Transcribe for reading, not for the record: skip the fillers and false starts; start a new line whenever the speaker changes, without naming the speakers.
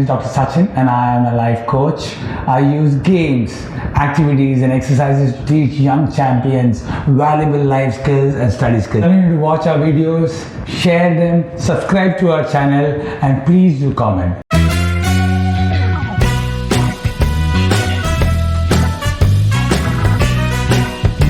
is Dr. Sachin and I am a life coach. I use games, activities and exercises to teach young champions valuable life skills and study skills. Continue to watch our videos, share them, subscribe to our channel and please do comment.